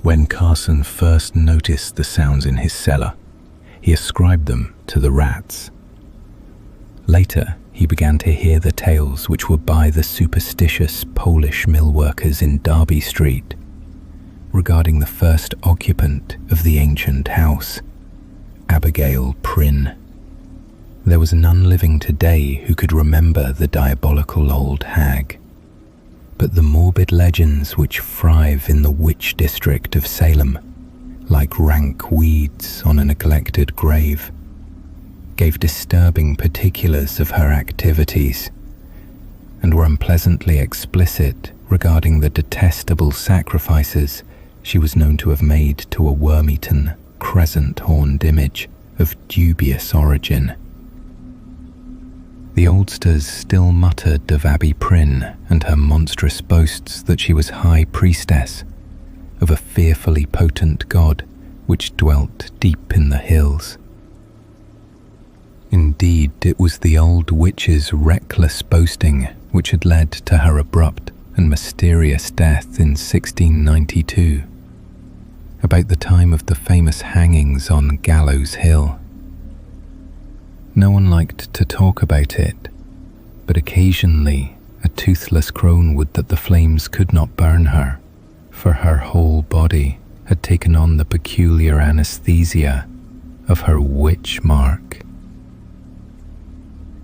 When Carson first noticed the sounds in his cellar, he ascribed them to the rats. Later, he began to hear the tales which were by the superstitious Polish millworkers in Derby Street regarding the first occupant of the ancient house, Abigail Prinn. There was none living today who could remember the diabolical old hag, but the morbid legends which thrive in the witch district of Salem, like rank weeds on a neglected grave, gave disturbing particulars of her activities and were unpleasantly explicit regarding the detestable sacrifices she was known to have made to a worm-eaten, crescent-horned image of dubious origin. The oldsters still muttered of Abby Prinn and her monstrous boasts that she was high priestess of a fearfully potent god which dwelt deep in the hills. Indeed, it was the old witch's reckless boasting which had led to her abrupt and mysterious death in 1692, about the time of the famous hangings on Gallows Hill. No one liked to talk about it, but occasionally a toothless crone would that the flames could not burn her, for her whole body had taken on the peculiar anesthesia of her witch mark.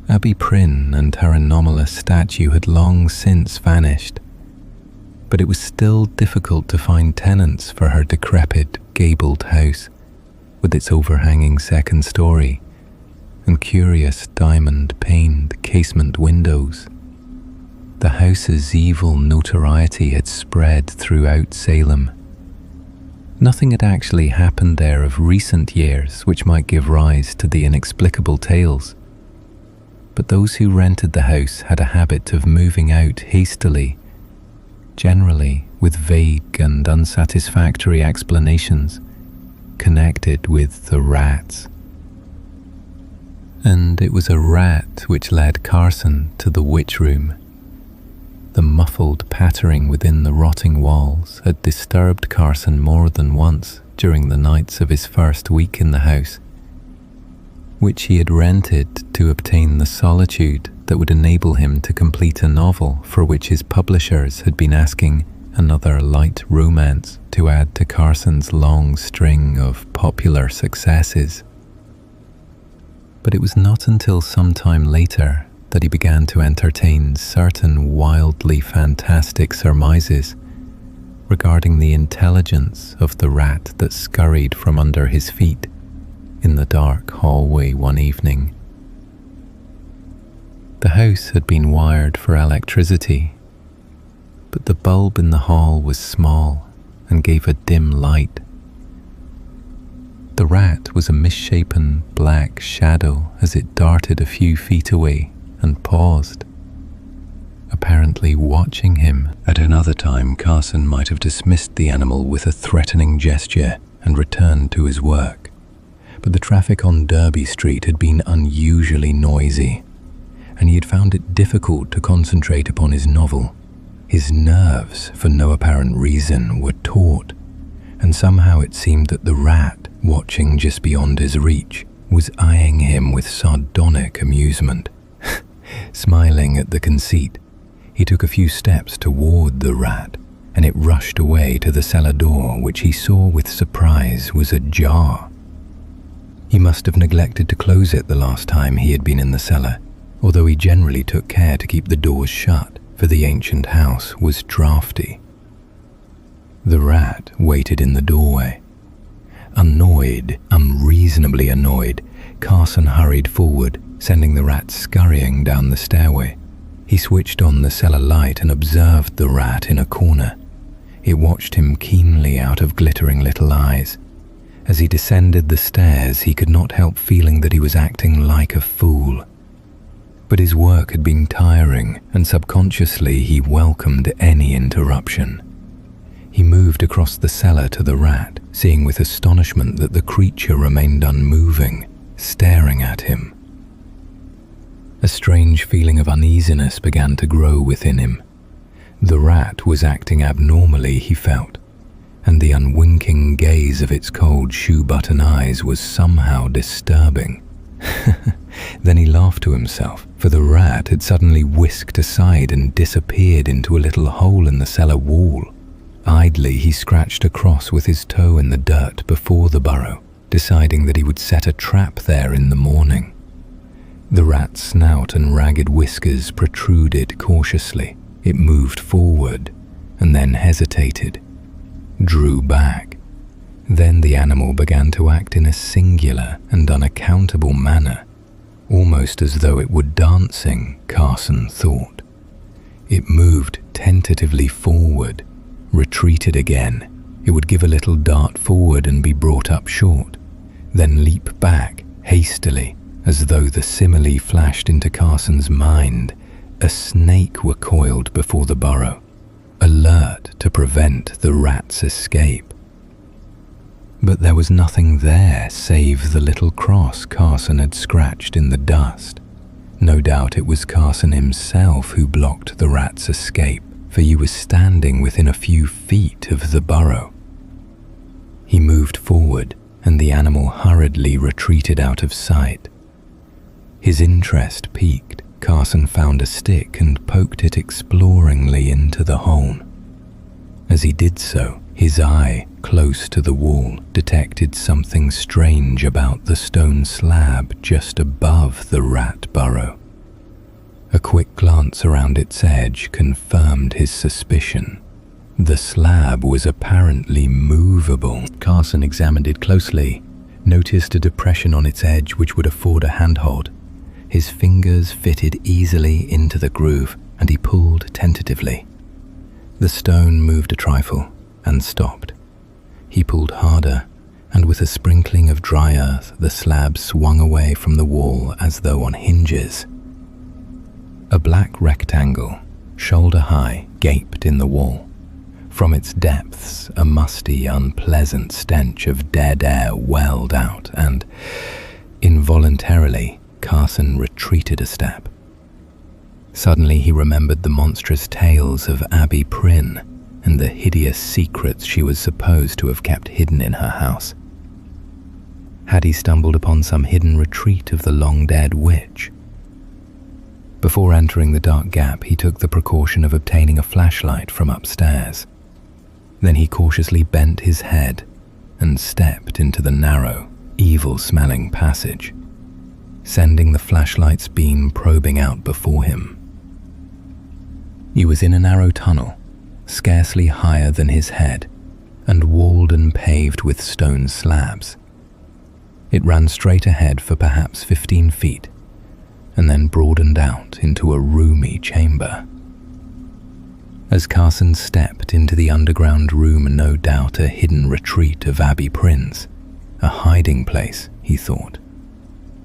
Abby Prinn and her anomalous statue had long since vanished, but it was still difficult to find tenants for her decrepit, gabled house, with its overhanging second story and curious diamond-paned casement windows. The house's evil notoriety had spread throughout Salem. Nothing had actually happened there of recent years which might give rise to the inexplicable tales, but those who rented the house had a habit of moving out hastily, generally with vague and unsatisfactory explanations connected with the rats. And it was a rat which led Carson to the witch room. The muffled pattering within the rotting walls had disturbed Carson more than once during the nights of his first week in the house, which he had rented to obtain the solitude that would enable him to complete a novel for which his publishers had been asking another light romance to add to Carson's long string of popular successes. But it was not until some time later that he began to entertain certain wildly fantastic surmises regarding the intelligence of the rat that scurried from under his feet in the dark hallway one evening. The house had been wired for electricity, but the bulb in the hall was small and gave a dim light. The rat was a misshapen black shadow as it darted a few feet away and paused, apparently watching him. At another time, Carson might have dismissed the animal with a threatening gesture and returned to his work, but the traffic on Derby Street had been unusually noisy, and he had found it difficult to concentrate upon his novel. His nerves, for no apparent reason, were taut, and somehow it seemed that the rat, watching just beyond his reach, was eyeing him with sardonic amusement. Smiling at the conceit, he took a few steps toward the rat, and it rushed away to the cellar door, which he saw with surprise was ajar. He must have neglected to close it the last time he had been in the cellar, although he generally took care to keep the doors shut, for the ancient house was draughty. The rat waited in the doorway. Annoyed, unreasonably annoyed, Carson hurried forward, sending the rat scurrying down the stairway. He switched on the cellar light and observed the rat in a corner. It watched him keenly out of glittering little eyes. As he descended the stairs, he could not help feeling that he was acting like a fool. But his work had been tiring, and subconsciously he welcomed any interruption. He moved across the cellar to the rat, seeing with astonishment that the creature remained unmoving, staring at him. A strange feeling of uneasiness began to grow within him. The rat was acting abnormally, he felt, and the unwinking gaze of its cold shoe-button eyes was somehow disturbing. Then he laughed to himself, for the rat had suddenly whisked aside and disappeared into a little hole in the cellar wall. Idly, he scratched across with his toe in the dirt before the burrow, deciding that he would set a trap there in the morning. The rat's snout and ragged whiskers protruded cautiously. It moved forward, and then hesitated, drew back. Then the animal began to act in a singular and unaccountable manner, almost as though it were dancing, Carson thought. It moved tentatively forward, retreated again. It would give a little dart forward and be brought up short, then leap back hastily, as though the simile flashed into Carson's mind. A snake were coiled before the burrow, alert to prevent the rat's escape. But there was nothing there save the little cross Carson had scratched in the dust. No doubt it was Carson himself who blocked the rat's escape, for he was standing within a few feet of the burrow. He moved forward, and the animal hurriedly retreated out of sight. His interest piqued. Carson found a stick and poked it exploringly into the hole. As he did so, his eye, close to the wall, detected something strange about the stone slab just above the rat burrow. A quick glance around its edge confirmed his suspicion. The slab was apparently movable. Carson examined it closely, noticed a depression on its edge which would afford a handhold. His fingers fitted easily into the groove, and he pulled tentatively. The stone moved a trifle and stopped. He pulled harder, and with a sprinkling of dry earth, the slab swung away from the wall as though on hinges. A black rectangle, shoulder high, gaped in the wall. From its depths, a musty, unpleasant stench of dead air welled out, and, involuntarily, Carson retreated a step. Suddenly he remembered the monstrous tales of Abigail Prinn and the hideous secrets she was supposed to have kept hidden in her house. Had he stumbled upon some hidden retreat of the long-dead witch? Before entering the dark gap, he took the precaution of obtaining a flashlight from upstairs. Then he cautiously bent his head and stepped into the narrow, evil-smelling passage, sending the flashlight's beam probing out before him. He was in a narrow tunnel, scarcely higher than his head, and walled and paved with stone slabs. It ran straight ahead for perhaps 15 feet, and then broadened out into a roomy chamber. As Carson stepped into the underground room, no doubt a hidden retreat of Abigail Prinn's, a hiding place, he thought,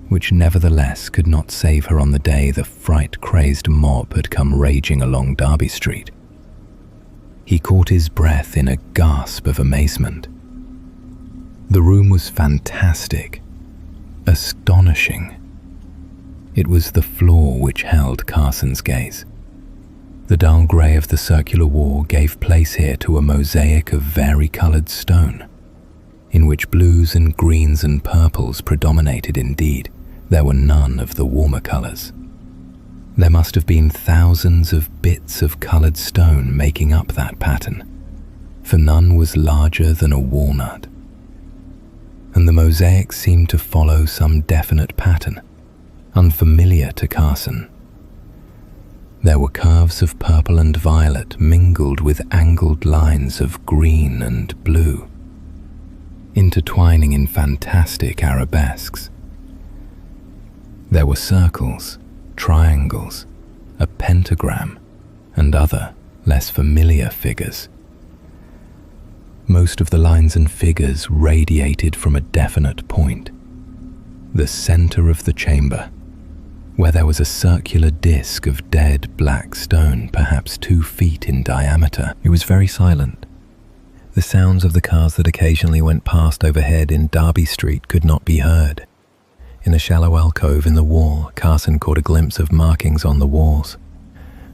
which nevertheless could not save her on the day the fright-crazed mob had come raging along Derby Street. He caught his breath in a gasp of amazement. The room was fantastic, astonishing. It was the floor which held Carson's gaze. The dull grey of the circular wall gave place here to a mosaic of vari-coloured stone, in which blues and greens and purples predominated indeed. There were none of the warmer colours. There must have been thousands of bits of coloured stone making up that pattern, for none was larger than a walnut. And the mosaic seemed to follow some definite pattern, unfamiliar to Carson. There were curves of purple and violet mingled with angled lines of green and blue, intertwining in fantastic arabesques. There were circles, triangles, a pentagram, and other, less familiar figures. Most of the lines and figures radiated from a definite point, the center of the chamber, where there was a circular disc of dead black stone, perhaps 2 feet in diameter. It was very silent. The sounds of the cars that occasionally went past overhead in Derby Street could not be heard. In a shallow alcove in the wall, Carson caught a glimpse of markings on the walls,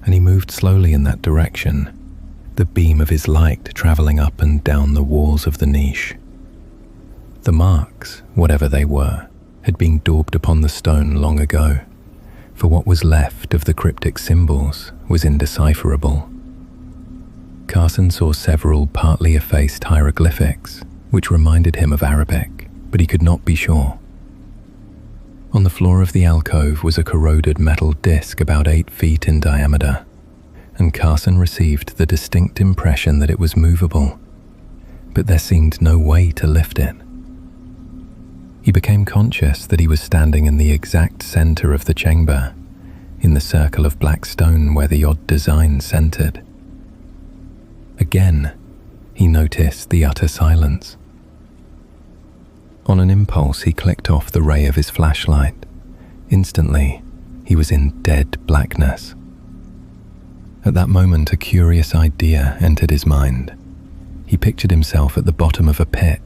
and he moved slowly in that direction, the beam of his light travelling up and down the walls of the niche. The marks, whatever they were, had been daubed upon the stone long ago, for what was left of the cryptic symbols was indecipherable. Carson saw several partly effaced hieroglyphics, which reminded him of Arabic, but he could not be sure. On the floor of the alcove was a corroded metal disc about 8 feet in diameter, and Carson received the distinct impression that it was movable, but there seemed no way to lift it. He became conscious that he was standing in the exact center of the chamber, in the circle of black stone where the odd design centered. Again, he noticed the utter silence. On an impulse, he clicked off the ray of his flashlight. Instantly, he was in dead blackness. At that moment, a curious idea entered his mind. He pictured himself at the bottom of a pit,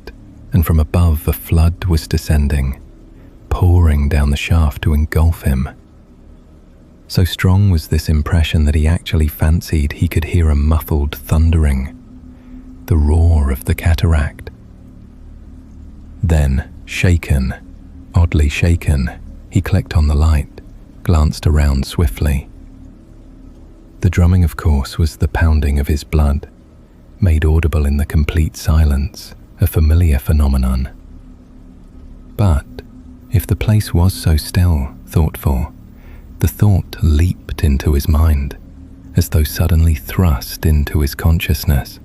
and from above a flood was descending, pouring down the shaft to engulf him. So strong was this impression that he actually fancied he could hear a muffled thundering, the roar of the cataract. Then, oddly shaken, he clicked on the light, glanced around swiftly. The drumming, of course, was the pounding of his blood, made audible in the complete silence, a familiar phenomenon. But if the place was so still, thoughtful, the thought leaped into his mind, as though suddenly thrust into his consciousness.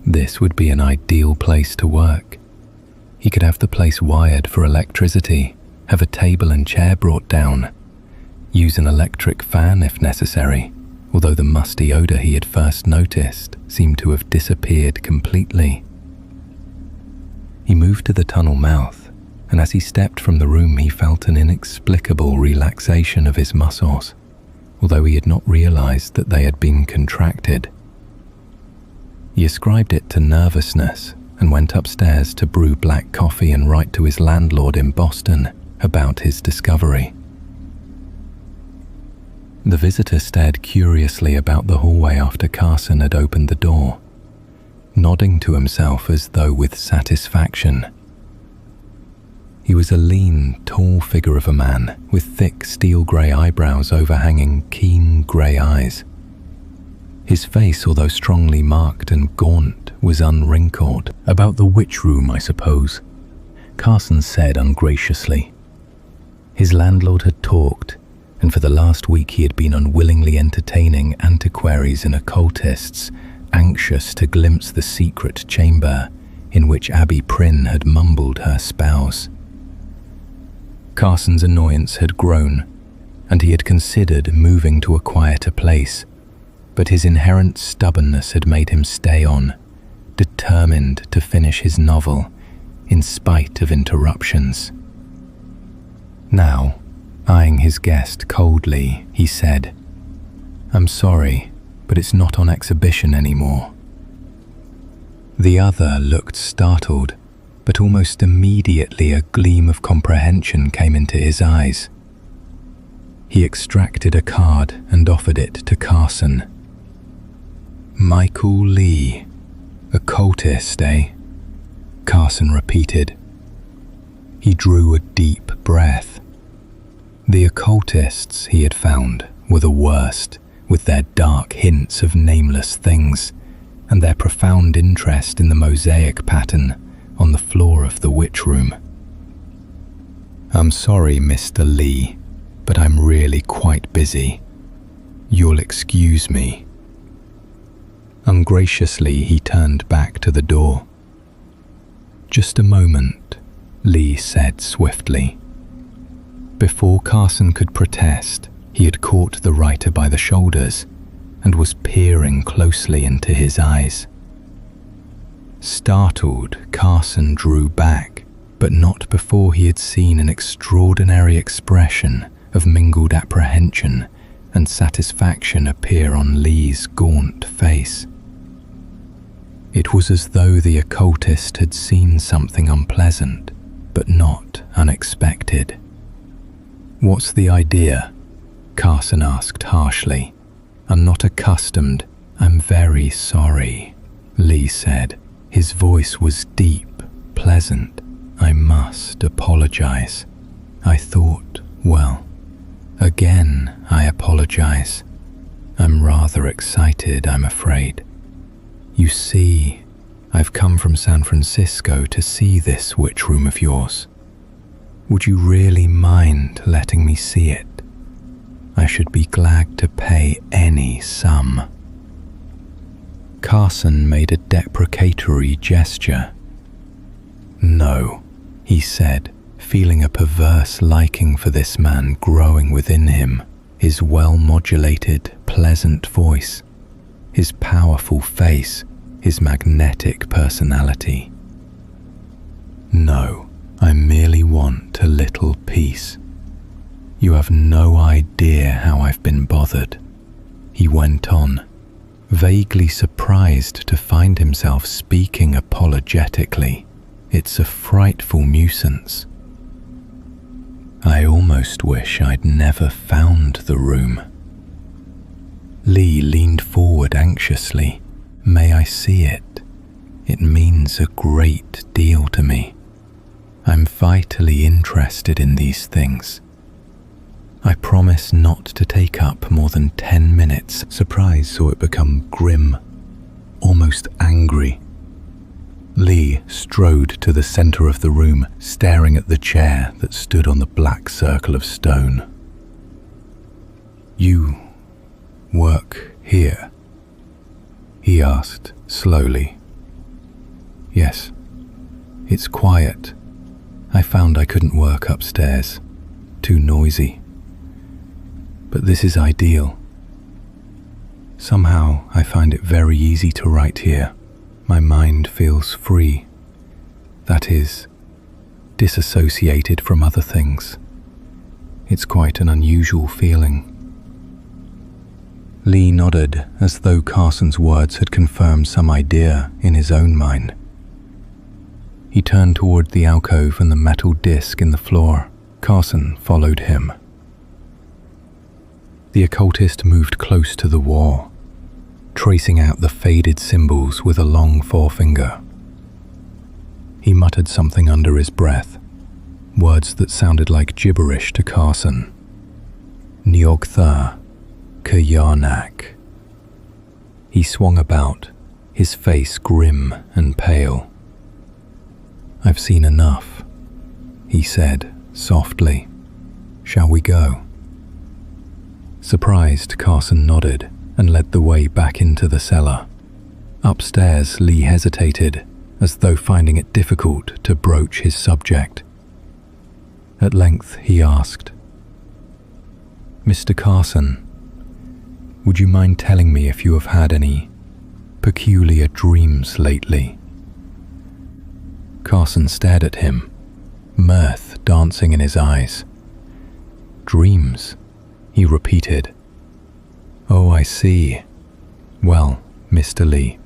This would be an ideal place to work. He could have the place wired for electricity, have a table and chair brought down, use an electric fan if necessary, although the musty odor he had first noticed seemed to have disappeared completely. He moved to the tunnel mouth, and as he stepped from the room he felt an inexplicable relaxation of his muscles, although he had not realized that they had been contracted. He ascribed it to nervousness and went upstairs to brew black coffee and write to his landlord in Boston about his discovery. The visitor stared curiously about the hallway after Carson had opened the door, nodding to himself as though with satisfaction. He was a lean, tall figure of a man with thick steel-grey eyebrows overhanging keen grey eyes. His face, although strongly marked and gaunt, was unwrinkled. "About the witch room, I suppose," Carson said ungraciously. His landlord had talked, and for the last week he had been unwillingly entertaining antiquaries and occultists, anxious to glimpse the secret chamber in which Abigail Prinn had mumbled her spells. Carson's annoyance had grown, and he had considered moving to a quieter place, but his inherent stubbornness had made him stay on, determined to finish his novel in spite of interruptions. Now, eyeing his guest coldly, he said, "I'm sorry, but it's not on exhibition anymore." The other looked startled, but almost immediately a gleam of comprehension came into his eyes. He extracted a card and offered it to Carson. "Michael Leigh, occultist, eh?" Carson repeated. He drew a deep breath. The occultists he had found were the worst, with their dark hints of nameless things, and their profound interest in the mosaic pattern on the floor of the witch room. "I'm sorry, Mr. Leigh, but I'm really quite busy. You'll excuse me." Ungraciously, he turned back to the door. "Just a moment," Leigh said swiftly. Before Carson could protest, he had caught the writer by the shoulders and was peering closely into his eyes. Startled, Carson drew back, but not before he had seen an extraordinary expression of mingled apprehension and satisfaction appear on Leigh's gaunt face. It was as though the occultist had seen something unpleasant, but not unexpected. "What's the idea?" Carson asked harshly, and not accustomed "I'm very sorry," Leigh said. His voice was deep, pleasant. "I must apologize. I thought, well, again, I apologize. I'm rather excited, I'm afraid. You see, I've come from San Francisco to see this witch room of yours. Would you really mind letting me see it? I should be glad to pay any sum." Carson made a deprecatory gesture. "No," he said, feeling a perverse liking for this man growing within him, his well-modulated, pleasant voice, his powerful face, his magnetic personality. "No, I merely want a little peace. You have no idea how I've been bothered," he went on, vaguely surprised to find himself speaking apologetically. "It's a frightful nuisance. I almost wish I'd never found the room." Leigh leaned forward anxiously. "May I see it? It means a great deal to me. I'm vitally interested in these things. I promise not to take up more than 10 minutes." Surprise saw it become grim, almost angry. Leigh strode to the center of the room, staring at the chair that stood on the black circle of stone. "You work here?" he asked slowly. "Yes, it's quiet. I found I couldn't work upstairs. Too noisy. But this is ideal. Somehow I find it very easy to write here. My mind feels free. That is, disassociated from other things. It's quite an unusual feeling." Leigh nodded, as though Carson's words had confirmed some idea in his own mind. He turned toward the alcove and the metal disc in the floor. Carson followed him. The occultist moved close to the wall, tracing out the faded symbols with a long forefinger. He muttered something under his breath, words that sounded like gibberish to Carson. Nyogtha, Kayanak. He swung about, his face grim and pale. "I've seen enough," he said softly. "Shall we go?" Surprised, Carson nodded and led the way back into the cellar. Upstairs, Leigh hesitated, as though finding it difficult to broach his subject. At length he asked, "Mr. Carson, would you mind telling me if you have had any peculiar dreams lately?" Carson stared at him, mirth dancing in his eyes. "Dreams?" he repeated. "Oh, I see. Well, Mr. Leigh,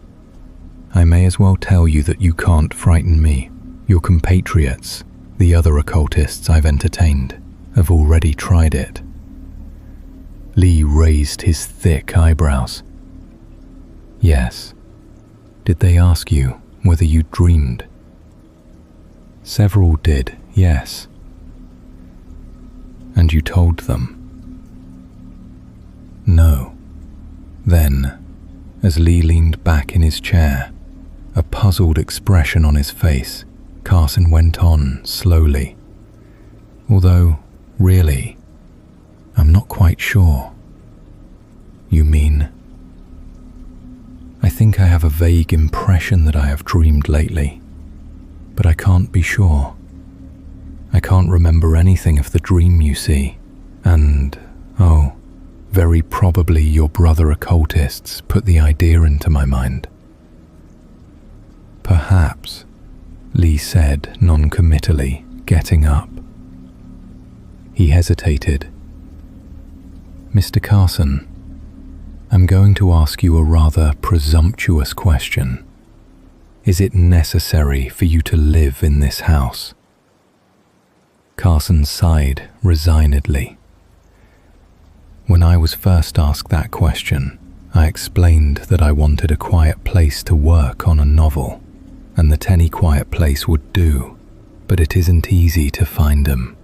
I may as well tell you that you can't frighten me. Your compatriots, the other occultists I've entertained, have already tried it." Leigh raised his thick eyebrows. "Yes. Did they ask you whether you dreamed?" "Several did, yes." "And you told them?" "No." Then, as Leigh leaned back in his chair, a puzzled expression on his face, Carson went on slowly. "Although, really, I'm not quite sure." "You mean?" "I think I have a vague impression that I have dreamed lately, but I can't be sure. I can't remember anything of the dream, you see, and, oh, very probably your brother occultists put the idea into my mind." "Perhaps," Leigh said non-committally, getting up. He hesitated. "Mr. Carson, I'm going to ask you a rather presumptuous question. Is it necessary for you to live in this house?" Carson sighed resignedly. "When I was first asked that question, I explained that I wanted a quiet place to work on a novel, and that any quiet place would do, but it isn't easy to find them.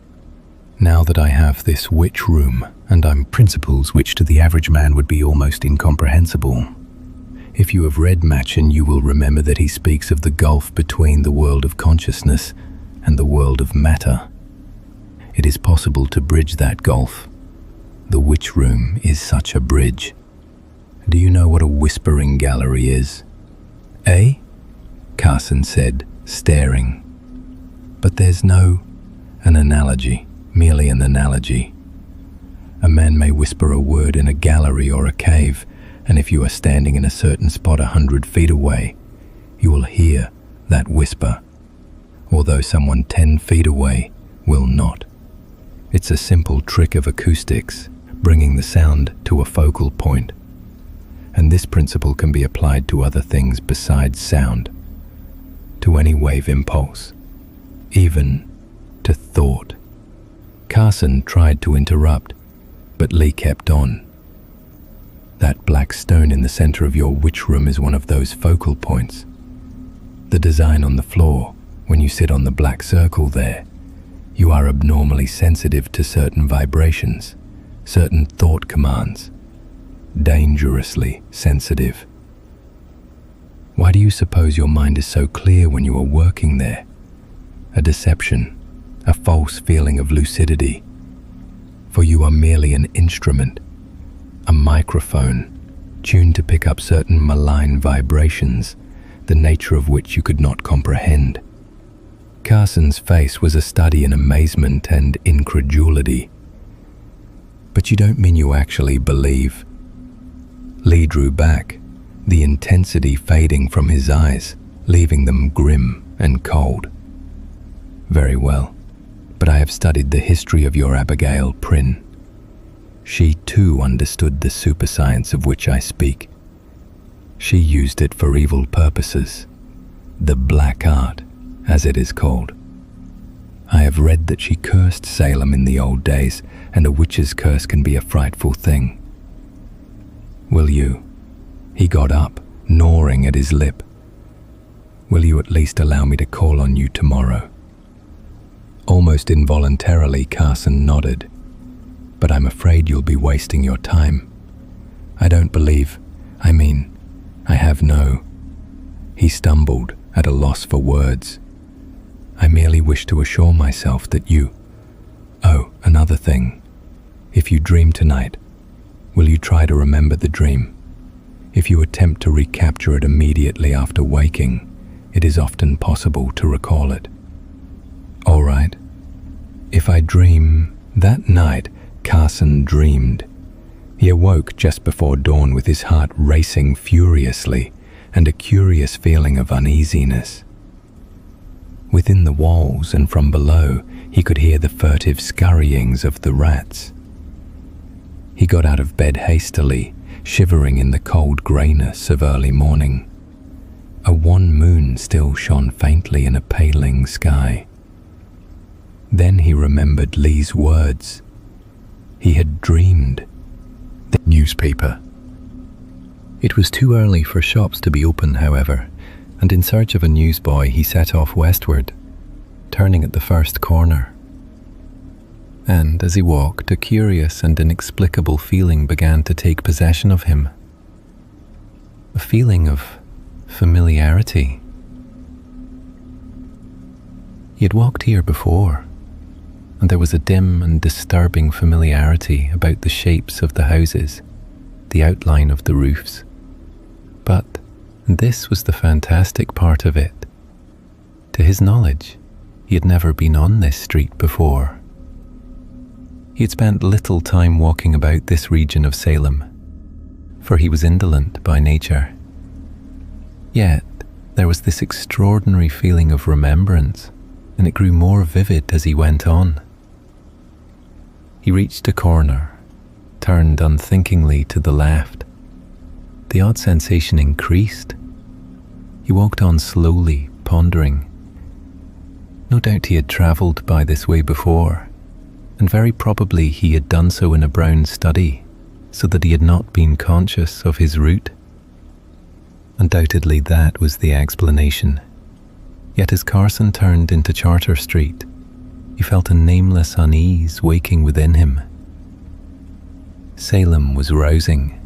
Now that I have this witch room, and I'm principles which to the average man would be almost incomprehensible. If you have read Machen, you will remember that he speaks of the gulf between the world of consciousness and the world of matter. It is possible to bridge that gulf. The witch room is such a bridge. Do you know what a whispering gallery is? Eh? Carson said, staring. But there's no an analogy, merely an analogy. A man may whisper a word in a gallery or a cave, and if you are standing in a certain spot 100 feet away, you will hear that whisper, although someone 10 feet away will not. It's a simple trick of acoustics, bringing the sound to a focal point. And this principle can be applied to other things besides sound, to any wave impulse, even to thought. Carson tried to interrupt, but Leigh kept on. That black stone in the center of your witch room is one of those focal points. The design on the floor, when you sit on the black circle there, you are abnormally sensitive to certain vibrations, certain thought commands, dangerously sensitive. Why do you suppose your mind is so clear when you are working there? A deception, a false feeling of lucidity. For you are merely an instrument, a microphone, tuned to pick up certain malign vibrations, the nature of which you could not comprehend. Carson's face was a study in amazement and incredulity. But you don't mean you actually believe? Leigh drew back, the intensity fading from his eyes, leaving them grim and cold. Very well, but I have studied the history of your Abigail Prinn. She too understood the superscience of which I speak. She used it for evil purposes, the black art, as it is called. I have read that she cursed Salem in the old days, and a witch's curse can be a frightful thing. Will you? He got up, gnawing at his lip. Will you at least allow me to call on you tomorrow? Almost involuntarily, Carson nodded. But I'm afraid you'll be wasting your time. I don't believe, I have no. He stumbled, at a loss for words. I merely wish to assure myself that you... Oh, another thing. If you dream tonight, will you try to remember the dream? If you attempt to recapture it immediately after waking, it is often possible to recall it. All right. If I dream... That night, Carson dreamed. He awoke just before dawn with his heart racing furiously and a curious feeling of uneasiness. Within the walls and from below, he could hear the furtive scurryings of the rats. He got out of bed hastily, shivering in the cold greyness of early morning. A wan moon still shone faintly in a paling sky. Then he remembered Leigh's words. He had dreamed. The newspaper. It was too early for shops to be open, however, and in search of a newsboy he set off westward, turning at the first corner. And as he walked, a curious and inexplicable feeling began to take possession of him. A feeling of familiarity. He had walked here before, and there was a dim and disturbing familiarity about the shapes of the houses, the outline of the roofs. But this was the fantastic part of it. To his knowledge, he had never been on this street before. He had spent little time walking about this region of Salem, for he was indolent by nature. Yet, there was this extraordinary feeling of remembrance, and it grew more vivid as he went on. He reached a corner, turned unthinkingly to the left. The odd sensation increased. He walked on slowly, pondering. No doubt he had travelled by this way before, and very probably he had done so in a brown study, so that he had not been conscious of his route? Undoubtedly that was the explanation. Yet as Carson turned into Charter Street, he felt a nameless unease waking within him. Salem was rousing.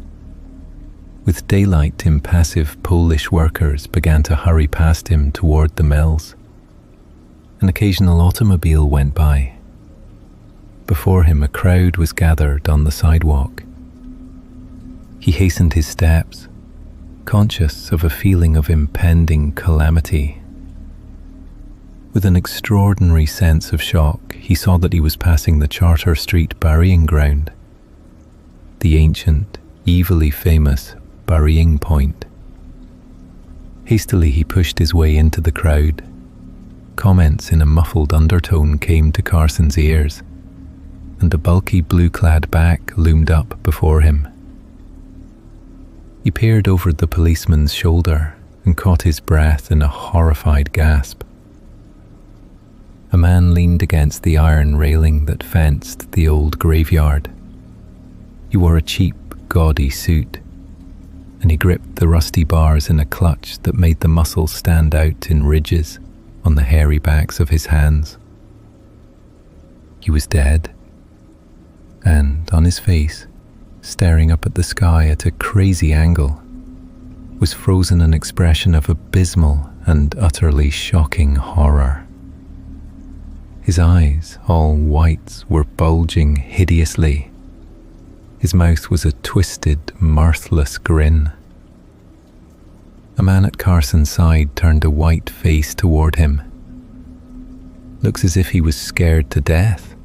With daylight, impassive Polish workers began to hurry past him toward the mills. An occasional automobile went by. Before him, a crowd was gathered on the sidewalk. He hastened his steps, conscious of a feeling of impending calamity. With an extraordinary sense of shock, he saw that he was passing the Charter Street burying ground, the ancient, evilly famous burying point. Hastily he pushed his way into the crowd. Comments in a muffled undertone came to Carson's ears, and a bulky blue-clad back loomed up before him. He peered over the policeman's shoulder and caught his breath in a horrified gasp. A man leaned against the iron railing that fenced the old graveyard. He wore a cheap, gaudy suit, and he gripped the rusty bars in a clutch that made the muscles stand out in ridges on the hairy backs of his hands. He was dead, and on his face, staring up at the sky at a crazy angle, was frozen an expression of abysmal and utterly shocking horror. His eyes, all whites, were bulging hideously. His mouth was a twisted, mirthless grin. A man at Carson's side turned a white face toward him. "Looks as if he was scared to death,"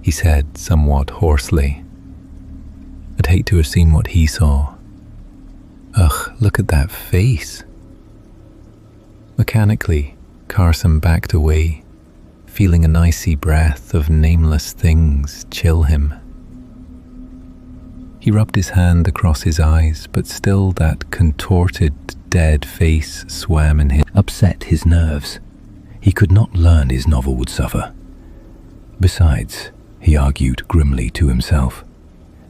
he said somewhat hoarsely. "I'd hate to have seen what he saw. Ugh, look at that face." Mechanically, Carson backed away, feeling an icy breath of nameless things chill him. He rubbed his hand across his eyes, but still that contorted, dead face swam in his... Upset his nerves. He could not learn his novel would suffer. Besides, he argued grimly to himself,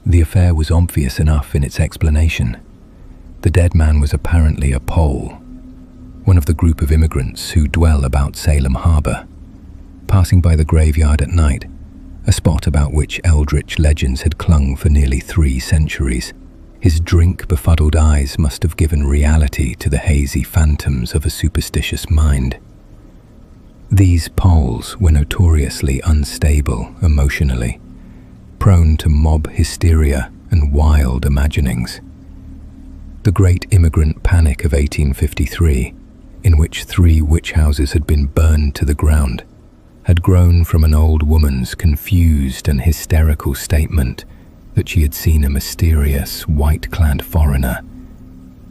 the affair was obvious enough in its explanation. The dead man was apparently a Pole, one of the group of immigrants who dwell about Salem Harbor. Passing by the graveyard at night, a spot about which eldritch legends had clung for nearly 3 centuries, his drink-befuddled eyes must have given reality to the hazy phantoms of a superstitious mind. These Poles were notoriously unstable emotionally, prone to mob hysteria and wild imaginings. The great immigrant panic of 1853, in which 3 witch houses had been burned to the ground, had grown from an old woman's confused and hysterical statement that she had seen a mysterious, white-clad foreigner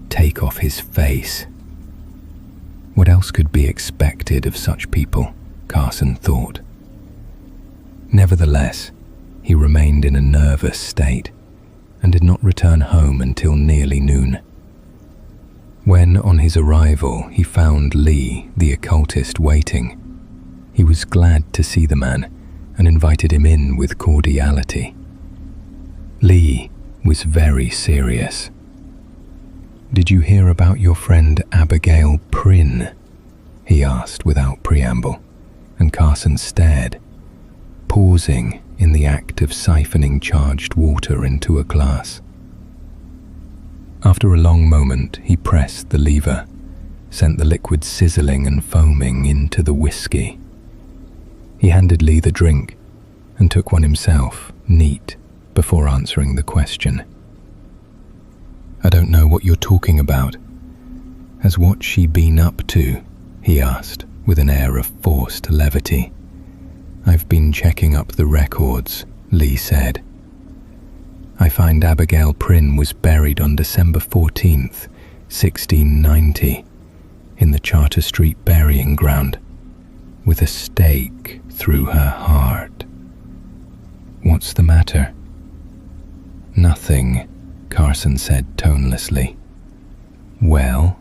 take off his face. What else could be expected of such people, Carson thought. Nevertheless, he remained in a nervous state and did not return home until nearly noon. When, on his arrival, he found Leigh, the occultist, waiting, he was glad to see the man and invited him in with cordiality. Leigh was very serious. "Did you hear about your friend Abigail Prinn?" he asked without preamble, and Carson stared, pausing in the act of siphoning charged water into a glass. After a long moment, he pressed the lever, sent the liquid sizzling and foaming into the whiskey. He handed Leigh the drink and took one himself, neat, before answering the question. "I don't know what you're talking about. Has what she been up to?" he asked, with an air of forced levity. "I've been checking up the records," Leigh said. "I find Abigail Prinn was buried on December 14th, 1690, in the Charter Street burying ground, with a stake through her heart." "What's the matter?" "Nothing," Carson said tonelessly. Well,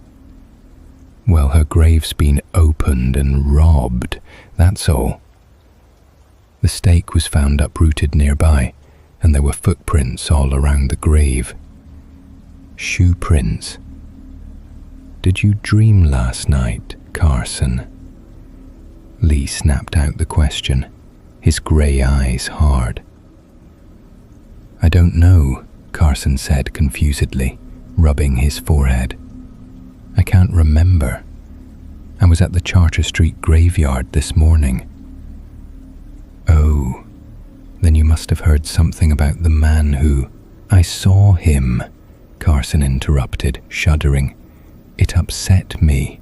her grave's been opened and robbed, that's all. The stake was found uprooted nearby, and there were footprints all around the grave. Shoe prints. "Did you dream last night, Carson?" Leigh snapped out the question, his grey eyes hard. "I don't know," Carson said confusedly, rubbing his forehead. "I can't remember. I was at the Charter Street graveyard this morning." "Oh, then you must have heard something about the man who—" "I saw him," Carson interrupted, shuddering. "It upset me."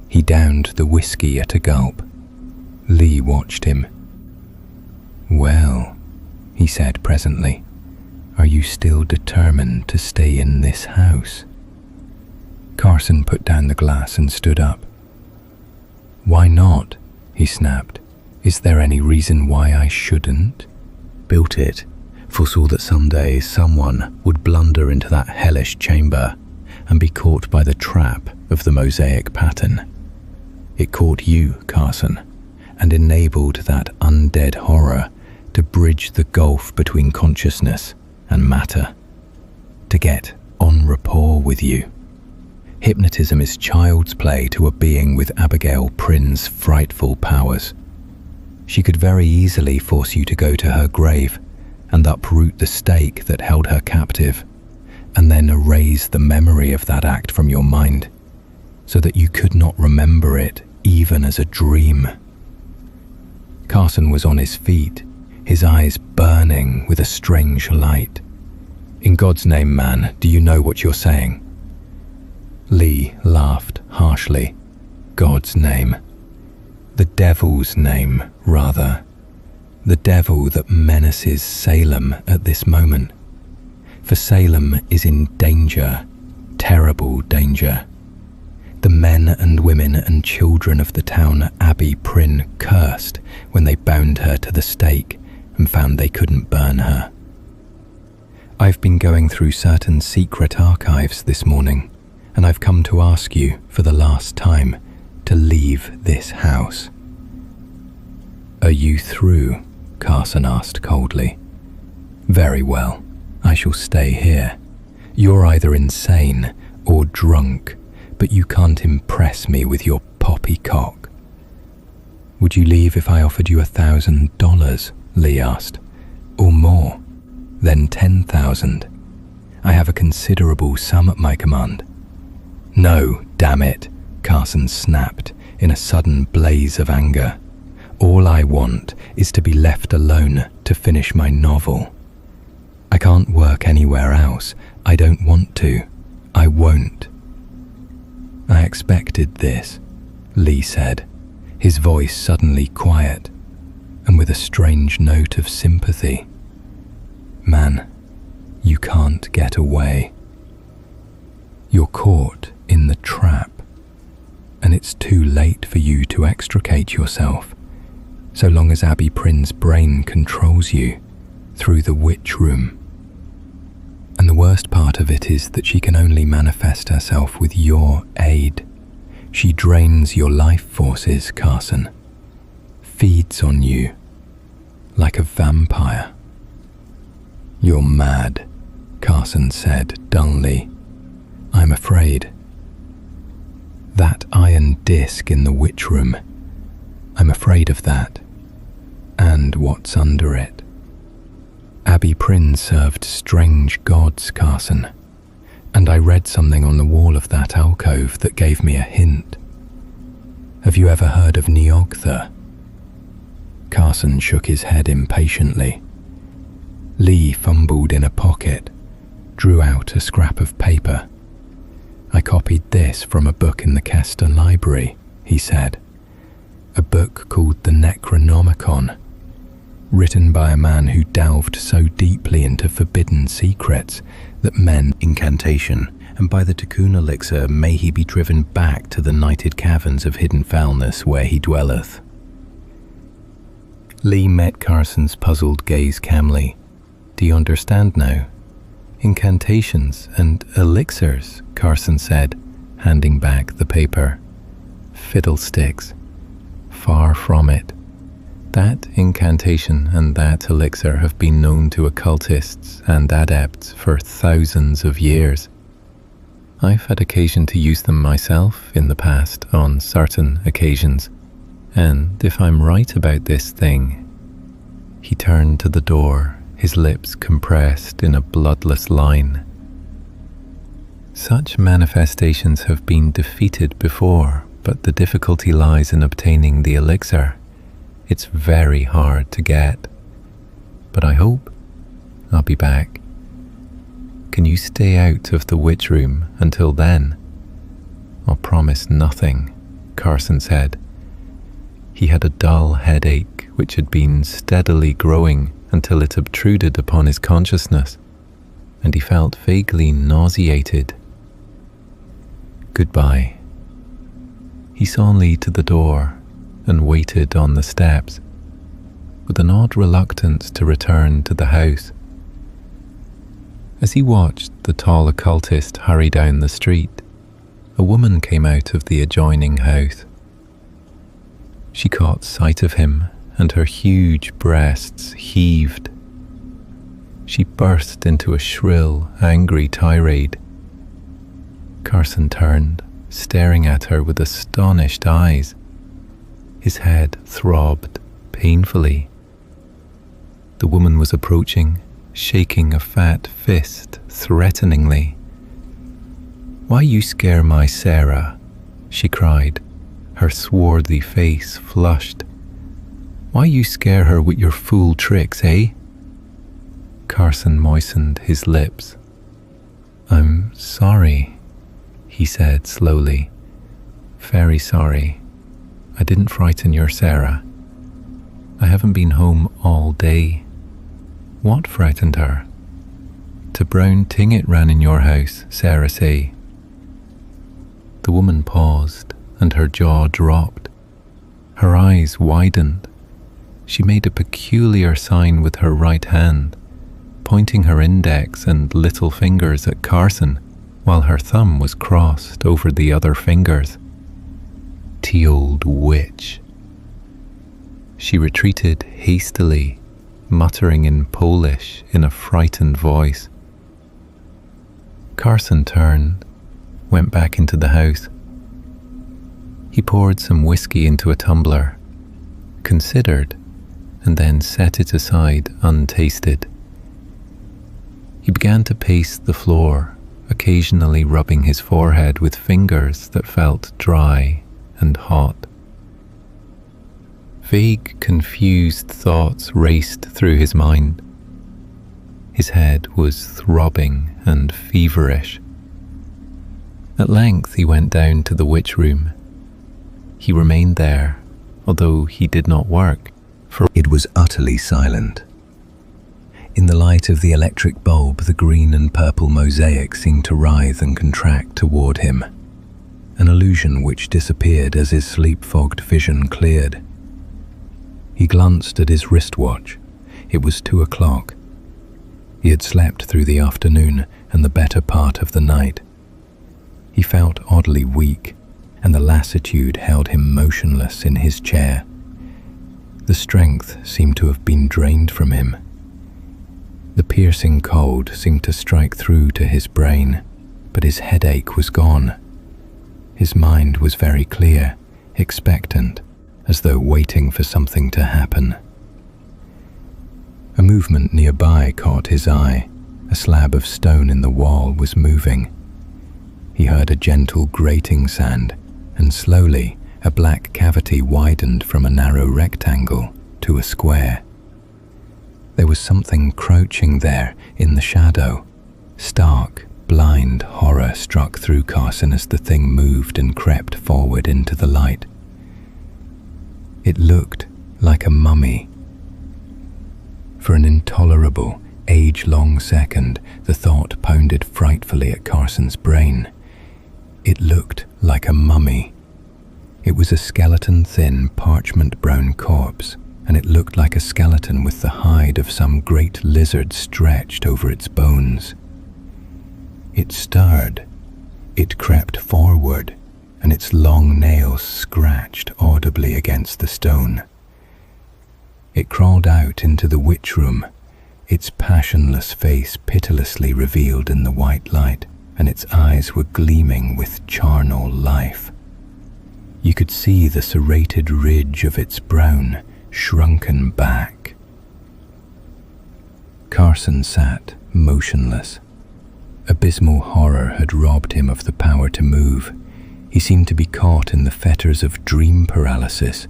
He downed the whiskey at a gulp. Leigh watched him. "Well," he said presently, "are you still determined to stay in this house?" Carson put down the glass and stood up. "Why not?" he snapped. "Is there any reason why I shouldn't?" "Built it, foresaw that someday someone would blunder into that hellish chamber and be caught by the trap of the mosaic pattern. It caught you, Carson, and enabled that undead horror to bridge the gulf between consciousness and matter, to get en rapport with you. Hypnotism is child's play to a being with Abigail Prinn's frightful powers. She could very easily force you to go to her grave and uproot the stake that held her captive, and then erase the memory of that act from your mind, so that you could not remember it even as a dream." Carson was on his feet, his eyes burning with a strange light. "In God's name, man, do you know what you're saying?" Leigh laughed harshly. "God's name. The devil's name, rather. The devil that menaces Salem at this moment. For Salem is in danger, terrible danger. The men and women and children of the town Abigail Prinn cursed when they bound her to the stake and found they couldn't burn her. I've been going through certain secret archives this morning, and I've come to ask you for the last time to leave this house." "Are you through?" Carson asked coldly. "Very well, I shall stay here. You're either insane or drunk, but you can't impress me with your poppycock." "Would you leave if I offered you $1,000, Leigh asked. "Or more? Then 10,000. I have a considerable sum at my command." "No, damn it," Carson snapped in a sudden blaze of anger. "All I want is to be left alone to finish my novel. I can't work anywhere else. I don't want to. I won't." "I expected this," Leigh said, his voice suddenly quiet and with a strange note of sympathy. "Man, you can't get away. You're caught in the trap, and it's too late for you to extricate yourself, so long as Abigail Prinn's brain controls you through the witch room. And the worst part of it is that she can only manifest herself with your aid. She drains your life forces, Carson, feeds on you like a vampire." "You're mad," Carson said dully. "I'm afraid. That iron disc in the witch room, I'm afraid of that, and what's under it. Abigail Prinn served strange gods, Carson, and I read something on the wall of that alcove that gave me a hint. Have you ever heard of Nyogtha?" Carson shook his head impatiently. Leigh fumbled in a pocket, drew out a scrap of paper. "I copied this from a book in the Kester library," he said. "A book called the Necronomicon, written by a man who delved so deeply into forbidden secrets that men incantation, and by the Tikkun elixir may he be driven back to the nighted caverns of hidden foulness where he dwelleth." Leigh met Carson's puzzled gaze calmly. "Do you understand now? Incantations and elixirs," Carson said, handing back the paper. "Fiddlesticks. Far from it. That incantation and that elixir have been known to occultists and adepts for thousands of years. I've had occasion to use them myself in the past on certain occasions, and if I'm right about this thing... He turned to the door, his lips compressed in a bloodless line. Such manifestations have been defeated before, but the difficulty lies in obtaining the elixir. It's very hard to get. But I hope I'll be back. Can you stay out of the witch room until then? I'll promise nothing, Carson said. He had a dull headache which had been steadily growing until it obtruded upon his consciousness, and he felt vaguely nauseated. Goodbye. He saw Leigh to the door and waited on the steps, with an odd reluctance to return to the house. As he watched the tall occultist hurry down the street, a woman came out of the adjoining house. She caught sight of him, and her huge breasts heaved. She burst into a shrill, angry tirade. Carson turned, staring at her with astonished eyes. His head throbbed painfully. The woman was approaching, shaking a fat fist threateningly. "Why you scare my Sarah?" she cried, her swarthy face flushed. "Why you scare her with your fool tricks, eh?" Carson moistened his lips. "I'm sorry," he said slowly. "Very sorry. I didn't frighten your Sarah. I haven't been home all day." "What frightened her?" "The brown thing it ran in your house, Sarah say." The woman paused, and her jaw dropped. Her eyes widened. She made a peculiar sign with her right hand, pointing her index and little fingers at Carson, while her thumb was crossed over the other fingers. "The old witch." She retreated hastily, muttering in Polish in a frightened voice. Carson turned, went back into the house. He poured some whiskey into a tumbler, considered, and then set it aside untasted. He began to pace the floor, occasionally rubbing his forehead with fingers that felt dry and hot. Vague, confused thoughts raced through his mind. His head was throbbing and feverish. At length he went down to the witch room. He remained there, although he did not work, for it was utterly silent. In the light of the electric bulb, the green and purple mosaic seemed to writhe and contract toward him, an illusion which disappeared as his sleep-fogged vision cleared. He glanced at his wristwatch. It was 2:00. He had slept through the afternoon and the better part of the night. He felt oddly weak, and the lassitude held him motionless in his chair. The strength seemed to have been drained from him. The piercing cold seemed to strike through to his brain, but his headache was gone. His mind was very clear, expectant, as though waiting for something to happen. A movement nearby caught his eye. A slab of stone in the wall was moving. He heard a gentle grating sound, and slowly a black cavity widened from a narrow rectangle to a square. There was something crouching there in the shadow. Stark, blind horror struck through Carson as the thing moved and crept forward into the light. It looked like a mummy. For an intolerable, age-long second, the thought pounded frightfully at Carson's brain. It looked like a mummy. It was a skeleton-thin, parchment-brown corpse, and it looked like a skeleton with the hide of some great lizard stretched over its bones. It stirred. It crept forward, and its long nails scratched audibly against the stone. It crawled out into the witch room, its passionless face pitilessly revealed in the white light, and its eyes were gleaming with charnel life. You could see the serrated ridge of its brown, shrunken back. Carson sat motionless. Abysmal horror had robbed him of the power to move. He seemed to be caught in the fetters of dream paralysis,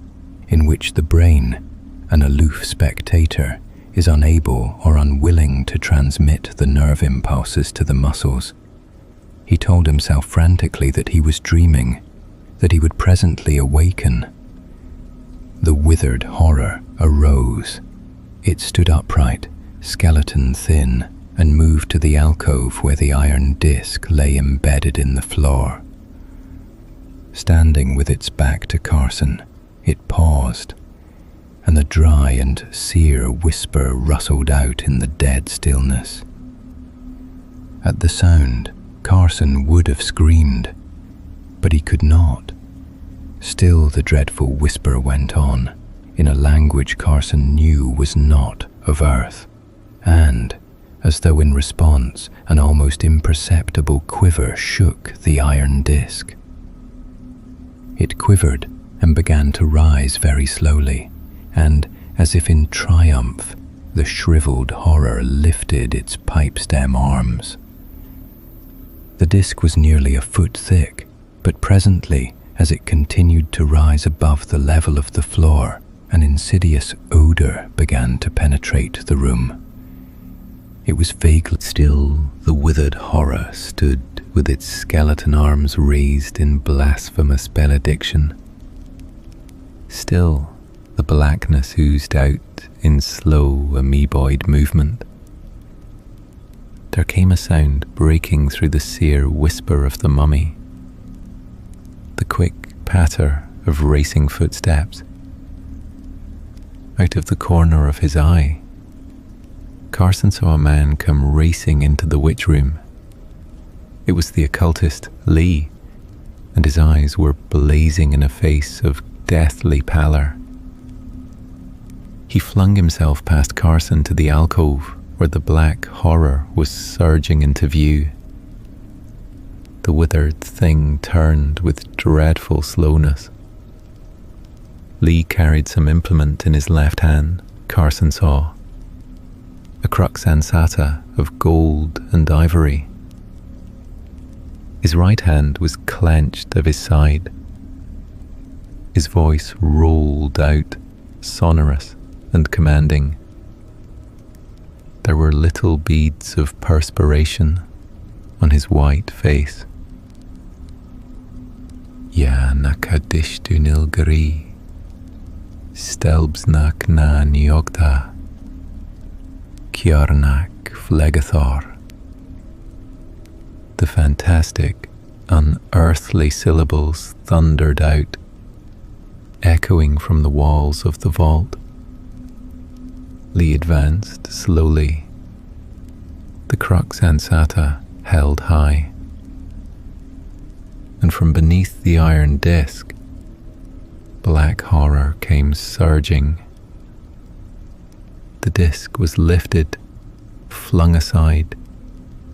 in which the brain, an aloof spectator, is unable or unwilling to transmit the nerve impulses to the muscles. He told himself frantically that he was dreaming, that he would presently awaken. The withered horror arose. It stood upright, skeleton thin, and moved to the alcove where the iron disc lay embedded in the floor. Standing with its back to Carson, it paused, and the dry and sere whisper rustled out in the dead stillness. At the sound, Carson would have screamed, but he could not. Still the dreadful whisper went on, in a language Carson knew was not of earth, and, as though in response, an almost imperceptible quiver shook the iron disc. It quivered and began to rise very slowly, and, as if in triumph, the shriveled horror lifted its pipe-stem arms. The disc was nearly a foot thick, but presently, as it continued to rise above the level of the floor, an insidious odor began to penetrate the room. It was vaguely still. The withered horror stood with its skeleton arms raised in blasphemous benediction. Still, the blackness oozed out in slow amoeboid movement. There came a sound breaking through the sere whisper of the mummy. The quick patter of racing footsteps. Out of the corner of his eye, Carson saw a man come racing into the witch room. It was the occultist, Leigh, and his eyes were blazing in a face of deathly pallor. He flung himself past Carson to the alcove where the black horror was surging into view. The withered thing turned with dreadful slowness. Leigh carried some implement in his left hand, Carson saw. A crux ansata of gold and ivory. His right hand was clenched at his side. His voice rolled out, sonorous and commanding. There were little beads of perspiration on his white face. Ja nakadishtu nilgari, stelbsnak na Nyogtha, Kjarnak Phlegathor. The fantastic, unearthly syllables thundered out, echoing from the walls of the vault. Leigh advanced slowly, the crux ansata held high, and from beneath the iron disc, black horror came surging. The disc was lifted, flung aside,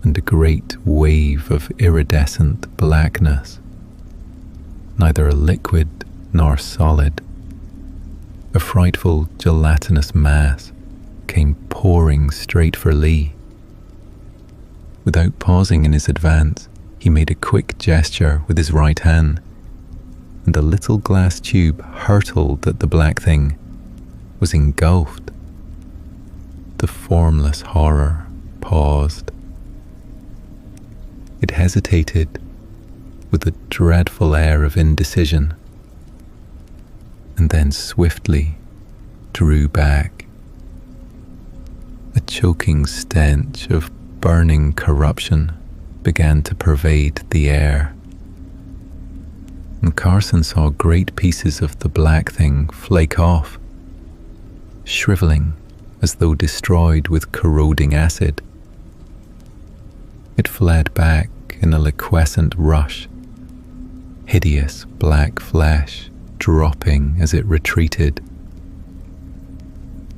and a great wave of iridescent blackness, neither a liquid nor solid, a frightful gelatinous mass, came pouring straight for Leigh. Without pausing in his advance, he made a quick gesture with his right hand, and the little glass tube hurtled at the black thing, was engulfed. The formless horror paused. It hesitated with a dreadful air of indecision, and then swiftly drew back. A choking stench of burning corruption began to pervade the air, and Carson saw great pieces of the black thing flake off, shriveling as though destroyed with corroding acid. It fled back in a liquescent rush, hideous black flesh dropping as it retreated.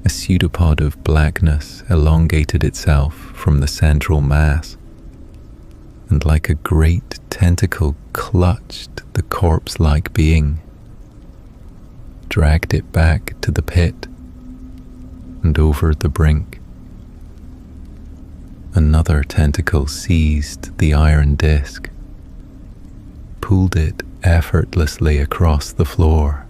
A pseudopod of blackness elongated itself from the central mass, and like a great tentacle clutched the corpse-like being, dragged it back to the pit and over the brink. Another tentacle seized the iron disc, pulled it effortlessly across the floor,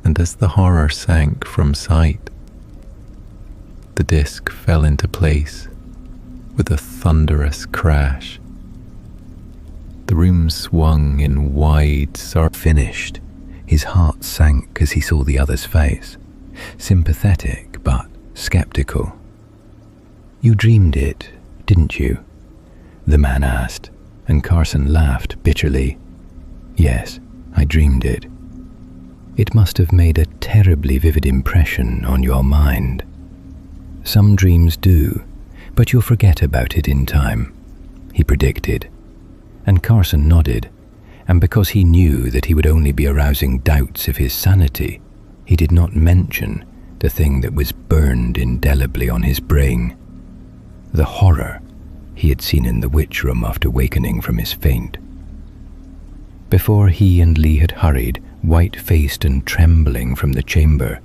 and as the horror sank from sight, the disc fell into place with a thunderous crash. The room swung in wide Finished, his heart sank as he saw the other's face, sympathetic but skeptical. "You dreamed it, didn't you?" the man asked, and Carson laughed bitterly. "Yes, I dreamed it. It must have made a terribly vivid impression on your mind. Some dreams do, but you'll forget about it in time," he predicted. And Carson nodded, and because he knew that he would only be arousing doubts of his sanity, he did not mention the thing that was burned indelibly on his brain, the horror he had seen in the witch room after wakening from his faint. Before he and Leigh had hurried, white-faced and trembling, from the chamber,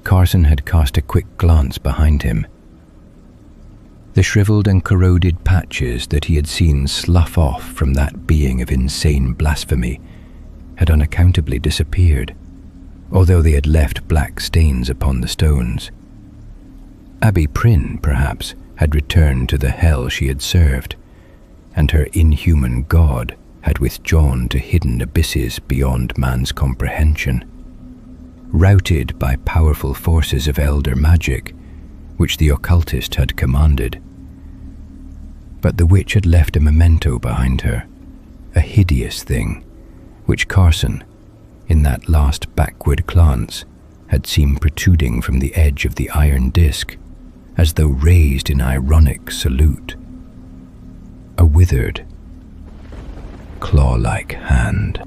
Carson had cast a quick glance behind him. The shriveled and corroded patches that he had seen slough off from that being of insane blasphemy had unaccountably disappeared, although they had left black stains upon the stones. Abigail Prinn, perhaps, had returned to the hell she had served, and her inhuman god had withdrawn to hidden abysses beyond man's comprehension, routed by powerful forces of elder magic, which the occultist had commanded. But the witch had left a memento behind her, a hideous thing, which Carson, in that last backward glance, had seen protruding from the edge of the iron disc, as though raised in ironic salute. A withered, claw-like hand.